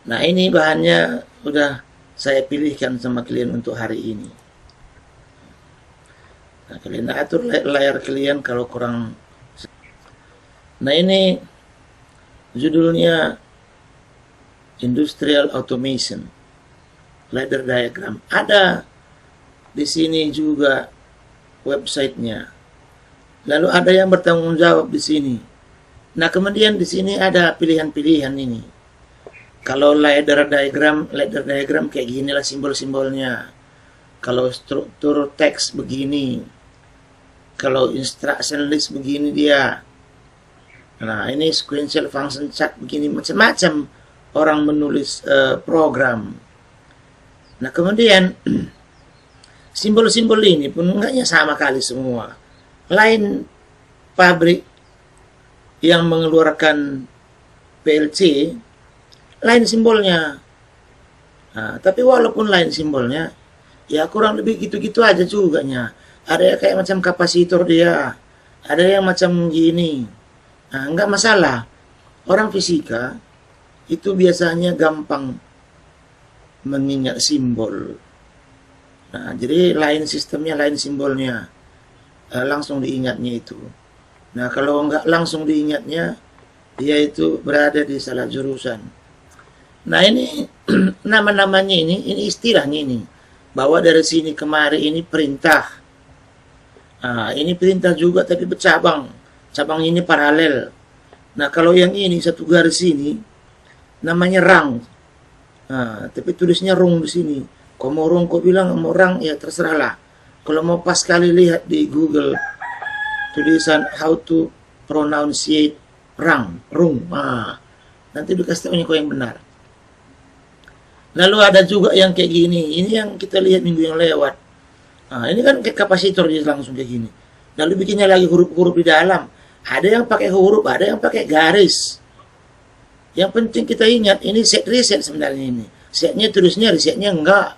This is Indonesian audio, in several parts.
Nah, ini bahannya udah saya pilihkan sama klien untuk hari ini. Nah, kalian atur layar kalian kalau kurang. Nah, ini judulnya Industrial Automation Ladder Diagram. Ada di sini juga websitenya. Lalu ada yang bertanggung jawab di sini. Nah, kemudian di sini ada pilihan-pilihan ini. Kalau ladder diagram kayak gini lah simbol-simbolnya. Kalau struktur teks begini. Kalau instruction list begini dia. Nah, ini sequential function chart begini, macam-macam orang menulis program. Nah, kemudian simbol-simbol ini pun enggaknya sama kali semua. Lain pabrik yang mengeluarkan PLC, lain simbolnya. Nah, tapi walaupun lain simbolnya, ya kurang lebih gitu-gitu aja juga nya. Ada yang kayak macam kapasitor dia, ada yang macam gini. Nah, enggak masalah. Orang fisika itu biasanya gampang mengingat simbol. Nah, jadi lain sistemnya, lain simbolnya. Langsung diingatnya itu. Nah, kalau enggak langsung diingatnya, dia itu berada di salah jurusan. Nah, ini nama-namanya ini istilahnya ini. Bahwa dari sini kemari ini perintah. Nah, ini perintah juga tapi bercabang. Cabang ini paralel. Nah, kalau yang ini satu garis ini namanya rang. Nah, tapi tulisnya rung di sini. Kau mau rung, kau bilang mau rang, ya terserahlah. Kalau mau pas kali lihat di Google tulisan how to pronunciate rang, rung. Nah, nanti dikasih tahu ini kau yang benar. Lalu ada juga yang kayak gini. Ini yang kita lihat minggu yang lewat. Nah, ini kan kayak kapasitor dia langsung kayak gini. Lalu bikinnya lagi huruf-huruf di dalam. Ada yang pakai huruf, ada yang pakai garis. Yang penting kita ingat, ini set reset sebenarnya ini. Setnya tulisnya, resetnya enggak.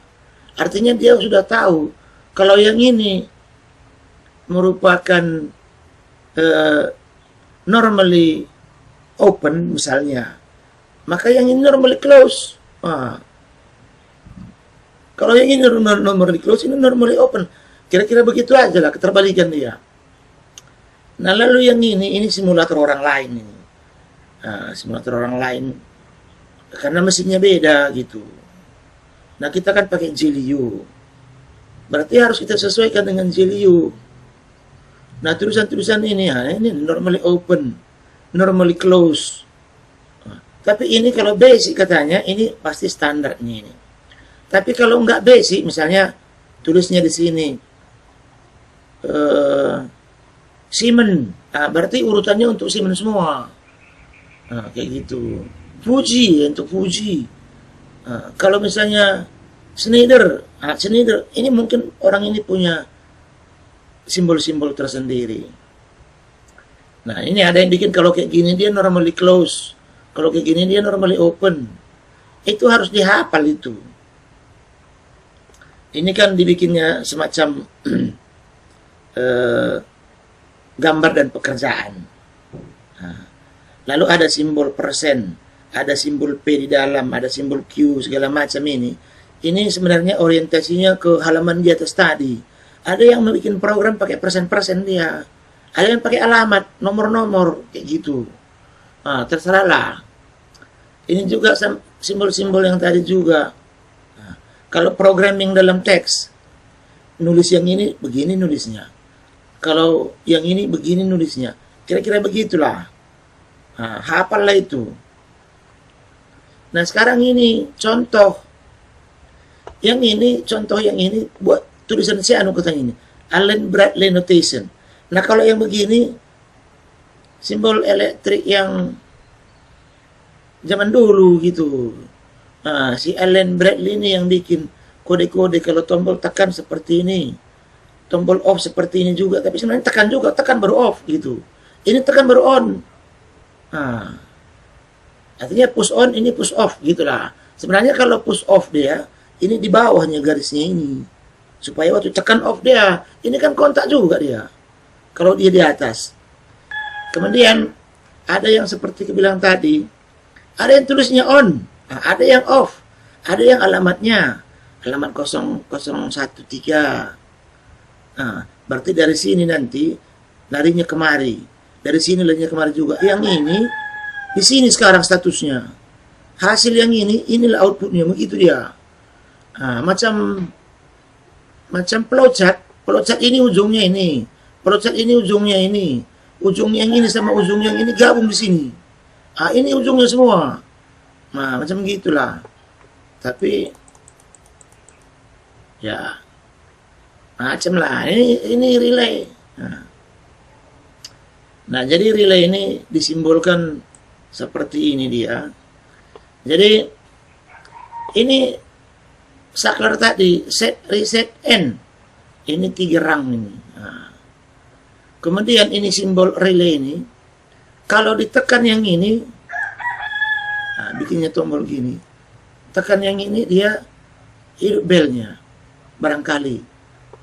Artinya dia sudah tahu. Kalau yang ini merupakan normally open misalnya, maka yang ini normally close. Nah, kalau yang ini normally close, ini normally open. Kira-kira begitu aja lah, keterbalikan dia. Nah, lalu yang ini simulator orang lain ini. Nah, simulator orang lain. Karena mesinnya beda gitu. Nah, kita kan pakai GLU. Berarti harus kita sesuaikan dengan GLU. Nah, tulisan-tulisan ini, ya, ini normally open, normally close. Nah, tapi ini kalau basic katanya, ini pasti standarnya ini. Tapi kalau nggak basic, misalnya tulisnya di sini Siemens, nah, berarti urutannya untuk Siemens semua. Nah, kayak gitu. Fuji untuk Fuji. Nah, kalau misalnya Schneider, Schneider, ini mungkin orang ini punya simbol-simbol tersendiri. Nah, ini ada yang bikin kalau kayak gini dia normally close, kalau kayak gini dia normally open. Itu harus dihafal itu. Ini kan dibikinnya semacam gambar dan pekerjaan. Nah, lalu ada simbol persen, ada simbol P di dalam, ada simbol Q, segala macam ini. Ini sebenarnya orientasinya ke halaman di atas tadi. Ada yang bikin program pakai persen-persen dia. Ada yang pakai alamat, nomor-nomor, kayak gitu. Nah, terserahlah. Ini juga simbol-simbol yang tadi juga. Nah, kalau programming dalam teks, nulis yang ini, begini nulisnya. Kalau yang ini begini nulisnya. Kira-kira begitulah. Nah, hafallah itu. Nah, sekarang ini contoh. Yang ini, contoh yang ini buat tulisan si anu katanya ini. Allen Bradley notation. Nah, kalau yang begini, simbol elektrik yang zaman dulu gitu. Nah, si Allen Bradley ini yang bikin kode-kode kalau tombol tekan seperti ini. Tombol off seperti ini juga, tapi sebenarnya tekan juga, tekan baru off gitu. Ini tekan baru on. Nah, artinya push on, ini push off gitulah. Sebenarnya kalau push off dia, ini di bawahnya garisnya ini. Supaya waktu tekan off dia, ini kan kontak juga dia. Kalau dia di atas. Kemudian ada yang seperti kebilang tadi, ada yang tulisnya on. Nah, ada yang off, ada yang alamatnya alamat 0013. Nah, berarti dari sini nanti larinya kemari, dari sini larinya kemari juga. Yang ini di sini sekarang statusnya. Hasil yang ini, inilah outputnya, begitu dia. Nah, macam flowchart ini ujungnya ini, flowchart ini ujungnya ini, ujung yang ini sama ujung yang ini gabung di sini. Ah, ini ujungnya semua. Nah, macam gitulah. Tapi ya macam lah. Ini relay. Nah, jadi relay ini disimbolkan seperti ini dia. Jadi ini saklar tadi set reset n. Ini 3 rang ini. Nah, kemudian ini simbol relay ini. Kalau ditekan yang ini, nah, bikinnya tombol gini. Tekan yang ini dia hidup belnya. Barangkali.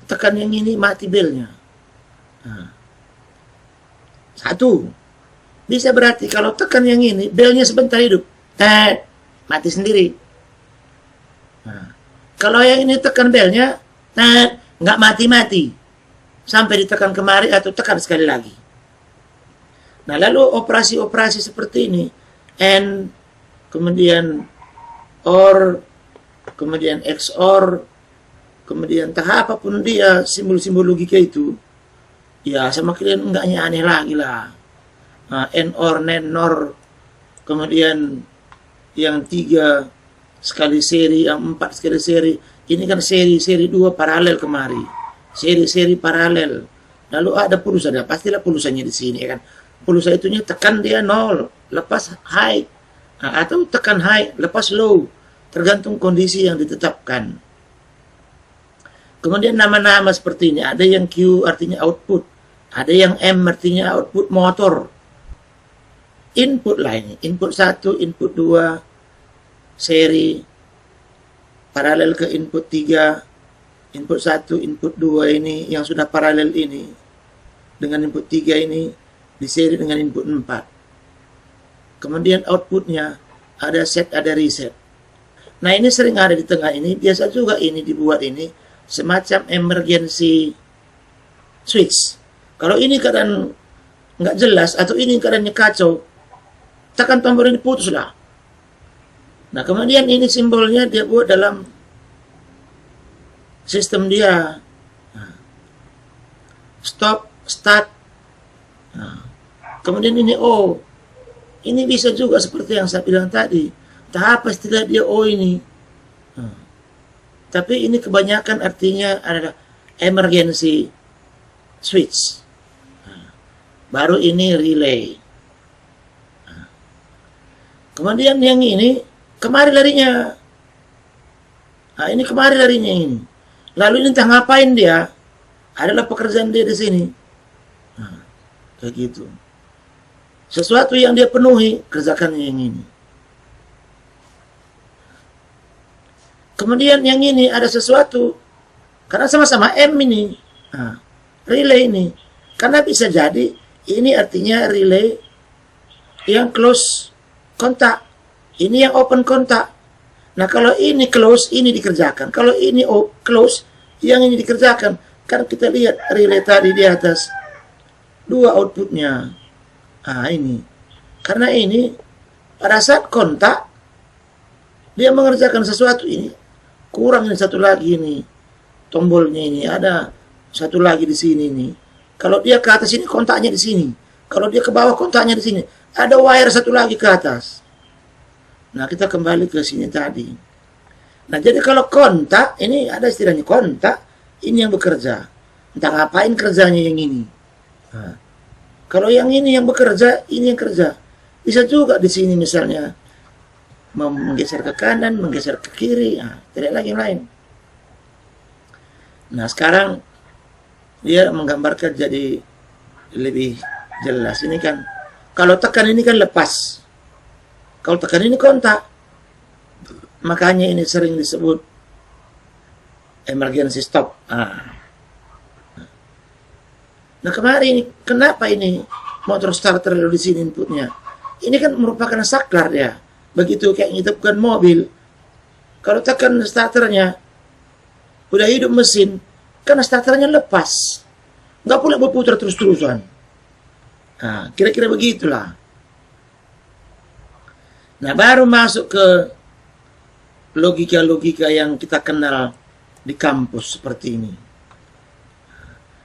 Tekan yang ini mati belnya. Nah. 1. Bisa berarti kalau tekan yang ini, belnya sebentar hidup. Mati sendiri. Nah. Kalau yang ini tekan belnya, nggak mati-mati. Sampai ditekan kemari atau tekan sekali lagi. Nah, lalu operasi-operasi seperti ini, AND, kemudian OR, kemudian XOR, kemudian entah apapun dia, simbol-simbol logika itu, ya sama kalian enggaknya aneh lagi lah. NOR, NENOR, kemudian yang 3 sekali seri, yang 4 sekali seri, ini kan seri 2 paralel kemari, seri paralel. Lalu ada pulsa, pastilah pulsanya di sini ya kan. Pulsa itunya tekan dia 0, lepas high, atau tekan high, lepas low, tergantung kondisi yang ditetapkan. Kemudian nama-nama seperti ini, ada yang Q artinya output, ada yang M artinya output motor. Input lainnya, input 1, input 2, seri, paralel ke input 3, input 1, input 2 ini yang sudah paralel ini, dengan input 3 ini, di seri dengan input 4. Kemudian outputnya ada set, ada reset. Nah, ini sering ada di tengah ini. Biasa juga ini dibuat ini semacam emergency switch. Kalau ini keadaan nggak jelas atau ini keadaannya kacau, tekan tombol ini putuslah. Nah, kemudian ini simbolnya dia buat dalam sistem dia. Stop, start. Nah, kemudian ini O. Ini bisa juga seperti yang saya bilang tadi. Tahap istilah dia O ini. Nah, tapi ini kebanyakan artinya adalah emergency switch. Nah, baru ini relay. Nah, kemudian yang ini kemari larinya. Nah, ini kemari larinya ini. Lalu ini entah ngapain dia. Adalah pekerjaan dia di sini. Nah, kayak gitu. Sesuatu yang dia penuhi, kerjakan yang ini. Kemudian yang ini ada sesuatu, karena sama-sama M ini, nah, relay ini. Karena bisa jadi, ini artinya relay yang close kontak. Ini yang open kontak. Nah, kalau ini close, ini dikerjakan. Kalau ini close, yang ini dikerjakan. Kan kita lihat relay tadi di atas. 2 outputnya. Ah, ini. Karena ini, pada saat kontak, dia mengerjakan sesuatu ini. Kurang ini satu lagi ini. Tombolnya ini. Ada satu lagi di sini nih. Kalau dia ke atas ini, kontaknya di sini. Kalau dia ke bawah, kontaknya di sini. Ada wire satu lagi ke atas. Nah, kita kembali ke sini tadi. Nah, jadi kalau kontak, ini ada istilahnya kontak, ini yang bekerja. Entah ngapain kerjanya yang ini. Nah, kalau yang ini yang bekerja, ini yang kerja. Bisa juga di sini misalnya menggeser ke kanan, menggeser ke kiri, tidak lagi yang lain. Nah, sekarang dia menggambarkan jadi lebih jelas. Ini kan, kalau tekan ini kan lepas. Kalau tekan ini kontak. Makanya ini sering disebut emergency stop. Nah, kemarin kenapa ini motor starter di sini inputnya? Ini kan merupakan saklar ya. begitu kayak ngidupkan mobil, kalau tekan starternya, udah hidup mesin, karena starternya lepas, nggak pula berputar terus-terusan. Nah, kira-kira begitulah. Nah, baru masuk ke logika-logika yang kita kenal di kampus seperti ini.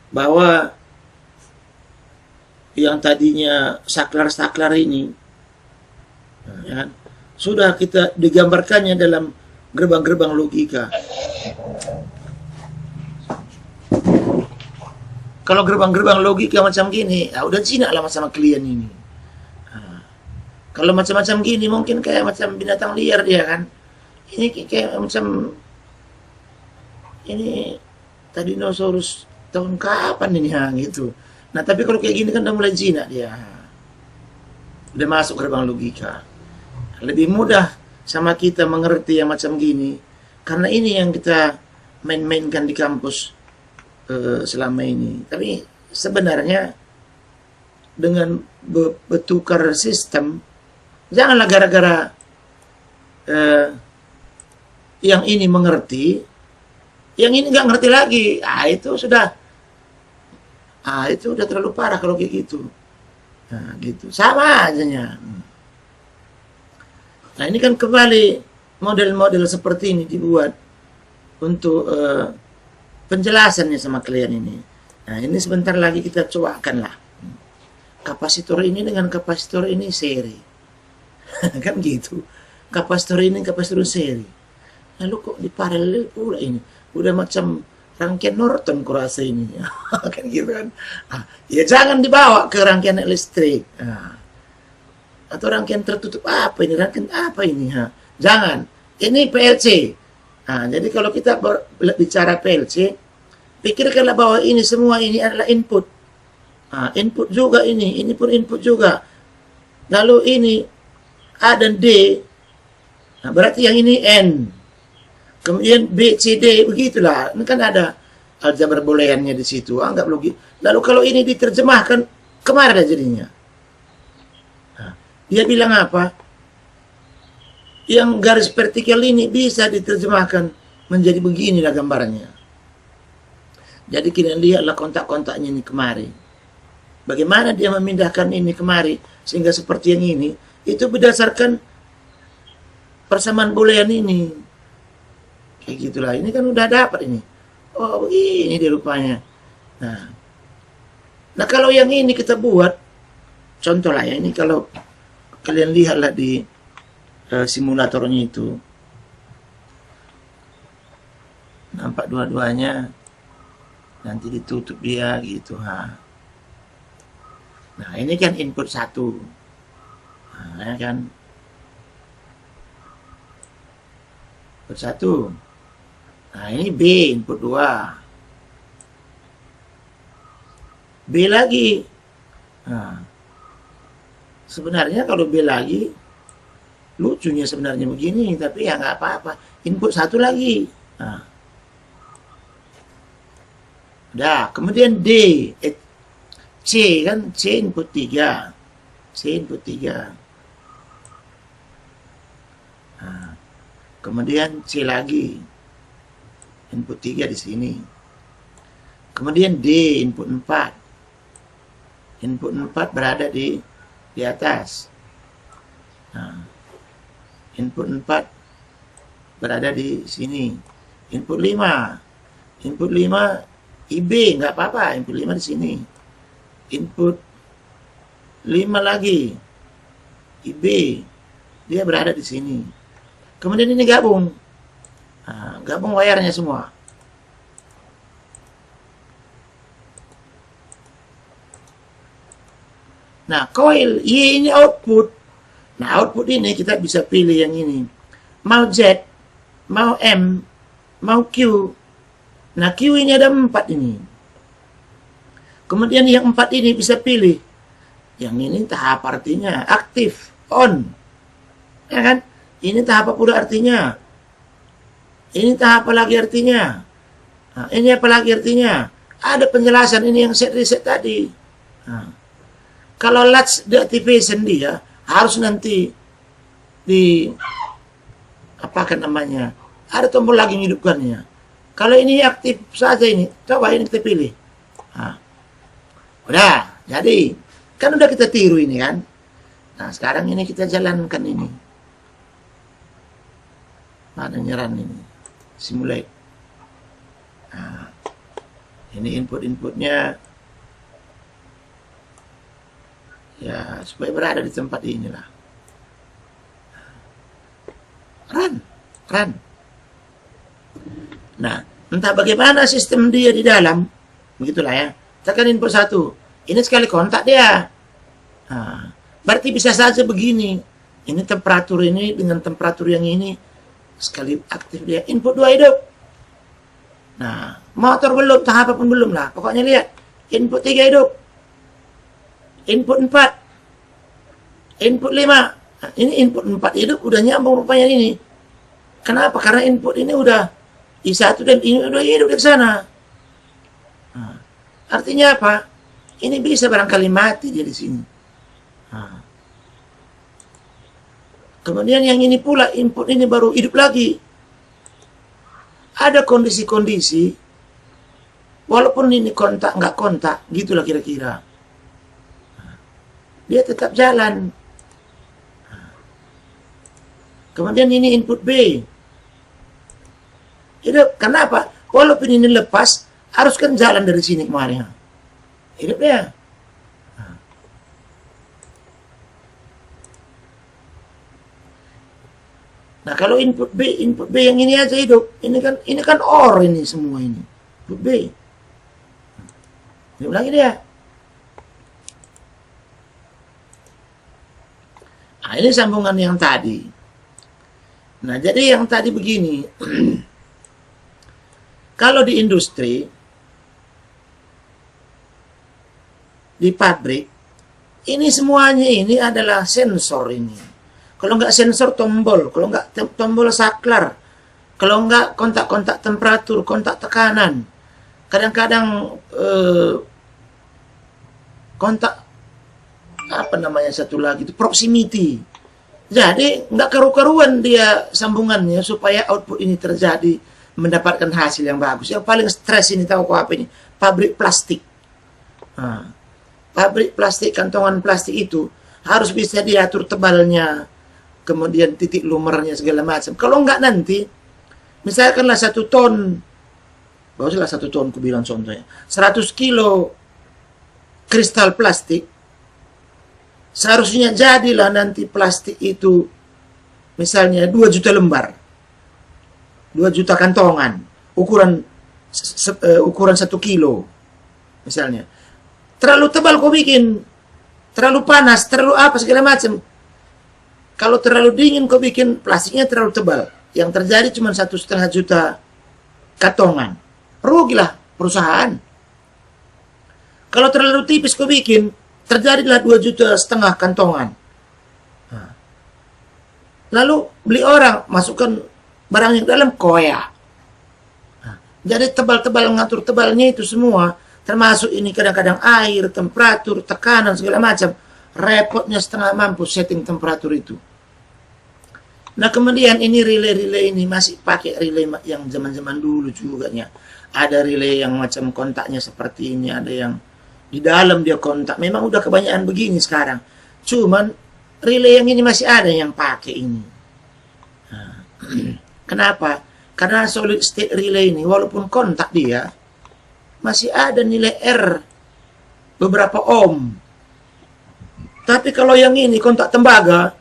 Bahwa yang tadinya saklar-saklar ini, ya, sudah kita digambarkannya dalam gerbang-gerbang logika. Kalau gerbang-gerbang logika macam gini, ya udah jinak lah sama klien ini. Nah, kalau macam-macam gini mungkin kayak macam binatang liar dia kan. Ini kayak macam ini tadi dinosaurus tahun kapan ini ha gitu. Nah, tapi kalau kayak gini kan udah mulai jinak dia. Udah masuk gerbang logika. Lebih mudah sama kita mengerti yang macam gini karena ini yang kita main-mainkan di kampus selama ini. Tapi sebenarnya dengan bertukar sistem, janganlah gara-gara yang ini mengerti, yang ini nggak ngerti lagi. Itu sudah terlalu parah kalau kayak gitu. Nah, gitu. Sama ajanya. Nah, ini kan kembali model-model seperti ini dibuat untuk penjelasannya sama klien ini. Nah, ini sebentar lagi kita cobakan lah. Kapasitor ini dengan kapasitor ini seri. Kan gitu. Kapasitor ini kapasitor seri. Lalu kok diparalel pula ini? Udah macam rangkaian Norton kurasa ini. Kan gitu kan. Ya jangan dibawa ke rangkaian listrik. Atau rangkaian tertutup apa ini? Rangkaian apa ini? Jangan. Ini PLC. Jadi kalau kita bicara PLC, pikirkanlah bahwa ini semua ini adalah input. Input juga ini pun input juga. Lalu ini A dan D, berarti yang ini N. Kemudian B, C, D, begitulah. Ini kan ada aljabar booleannya di situ. Anggap logik. Lalu kalau ini diterjemahkan, kemana jadinya? Dia bilang apa? Yang garis vertikal ini bisa diterjemahkan menjadi beginilah gambarnya. Jadi kita lihatlah kontak-kontaknya ini kemari. Bagaimana dia memindahkan ini kemari sehingga seperti yang ini, itu berdasarkan persamaan boolean ini. Kayak gitulah. Ini kan udah dapat ini. Oh, begini dia rupanya. Nah, kalau yang ini kita buat contoh lah ya, ini kalau kalian lihatlah di simulatornya itu, nampak dua-duanya, nanti ditutup dia gitu. Nah, ini kan input 1. Nah, kan input 1. Nah, ini B, input 2. B lagi. Nah, sebenarnya kalau B lagi, lucunya sebenarnya begini, tapi ya nggak apa-apa. Input 1 lagi. Nah. Dah, kemudian D, C kan, C input 3. C input 3. Nah, kemudian C lagi. Input 3 di sini. Kemudian D input 4. Input 4 berada di atas. Nah, input 4 berada di sini. Input 5. Input 5 IB, nggak apa-apa. Input 5 di sini. Input 5 lagi. IB. Dia berada di sini. Kemudian ini gabung. Nah, gabung wire-nya semua. Nah, coil Y ini output. Nah, output ini kita bisa pilih yang ini. Mau Z, mau M, mau Q. Nah, Q ini ada 4 ini. Kemudian yang 4 ini bisa pilih. Yang ini tahap artinya aktif, on. Ya kan? Ini tahap apa pula artinya? Ini tahap apa lagi artinya? Nah, ini apa lagi artinya? Ada penjelasan ini yang set reset tadi. Nah, kalau latch deactivation dia harus nanti di apakan namanya, ada tombol lagi menghidupkannya. Kalau ini aktif saja ini, coba ini kita pilih. Nah, udah, jadi kan udah kita tiru ini kan. Nah sekarang ini kita jalankan ini. Mana nyeran ini, simulate. Nah, ini inputnya. Ya, supaya berada di tempat inilah. Run. Nah, entah bagaimana sistem dia di dalam, begitulah ya. Tekan input 1. Ini sekali kontak dia. Nah, berarti bisa saja begini. Ini temperatur ini dengan temperatur yang ini sekali aktif dia. Input 2 hidup. Nah, motor belum, tahap apapun belum lah. Pokoknya lihat. Input 3 hidup. Input 4. Input 5. Nah, ini input 4 hidup udah nyambung rupanya ini. Kenapa? Karena input ini udah I1 dan ini udah hidup di sana. Nah, artinya apa? Ini bisa barangkali mati dia di sini. Nah. Kemudian yang ini pula input ini baru hidup lagi. Ada kondisi-kondisi walaupun ini kontak nggak kontak, gitulah kira-kira. Dia tetap jalan. Kemudian ini input B. Hidup. Kenapa? Walaupun ini lepas, harus kan jalan dari sini kemarin. Hidup dia. Nah kalau input B yang ini aja hidup. Ini kan OR ini semua ini. Input B. Hidup lagi dia. Nah, ini sambungan yang tadi. Nah, jadi yang tadi begini. Kalau di industri, di pabrik, ini semuanya ini adalah sensor ini. Kalau nggak sensor tombol, kalau nggak tombol saklar, kalau nggak kontak-kontak temperatur, kontak tekanan, kadang-kadang kontak apa namanya satu lagi itu proximity. Jadi nggak karu-karuan dia sambungannya supaya output ini terjadi mendapatkan hasil yang bagus. Yang paling stres ini tahu apa ini? Pabrik plastik. Nah, pabrik plastik, kantongan plastik itu harus bisa diatur tebalnya, kemudian titik lumernya segala macam. Kalau nggak nanti, misalkanlah 1 ton, baguslah 1 ton, ku bilang contohnya, 100 kilo kristal plastik, seharusnya jadilah nanti plastik itu misalnya 2 juta lembar, 2 juta kantongan, ukuran 1 kilo misalnya. Terlalu tebal kau bikin, terlalu panas, terlalu apa segala macam. Kalau terlalu dingin kau bikin, plastiknya terlalu tebal. Yang terjadi cuma 1,5 juta kantongan. Rugilah perusahaan. Kalau terlalu tipis kau bikin, terjadilah 2,5 juta kantongan. Nah. Lalu beli orang, masukkan barang yang dalam koya. Nah. Jadi tebal-tebal, ngatur tebalnya itu semua, termasuk ini kadang-kadang air, temperatur, tekanan, segala macam. Repotnya setengah mampus setting temperatur itu. Nah kemudian ini relay-relay ini masih pakai relay yang zaman-zaman dulu juga nya. Ada relay yang macam kontaknya seperti ini, ada yang di dalam dia kontak. Memang udah kebanyakan begini sekarang. Cuman relay yang ini masih ada yang pakai ini. Nah, kenapa? Karena solid state relay ini walaupun kontak dia masih ada nilai R beberapa ohm. Tapi kalau yang ini kontak tembaga,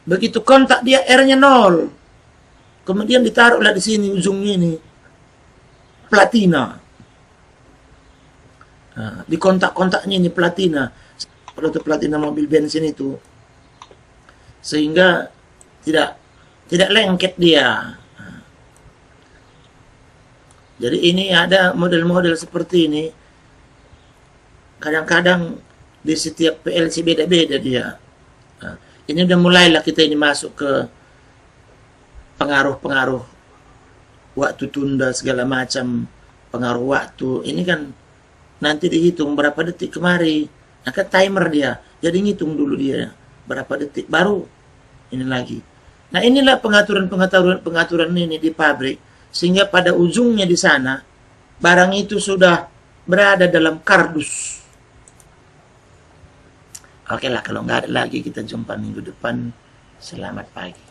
begitu kontak dia R-nya 0. Kemudian ditaruhlah di sini ujungnya ini platina. Nah, di kontak-kontaknya ini platina. Kalau itu platina mobil bensin itu, sehingga tidak lengket dia. Nah, jadi ini ada model-model seperti ini. Kadang-kadang di setiap PLC beda-beda dia. Nah, ini udah mulailah kita ini masuk ke pengaruh-pengaruh waktu tunda segala macam, pengaruh waktu. Ini kan nanti dihitung berapa detik kemari. Nah kan timer dia. Jadi ngitung dulu dia berapa detik. Baru ini lagi. Nah, inilah pengaturan ini di pabrik, sehingga pada ujungnya di sana barang itu sudah berada dalam kardus. Oke lah, kalau nggak ada lagi kita jumpa minggu depan. Selamat pagi.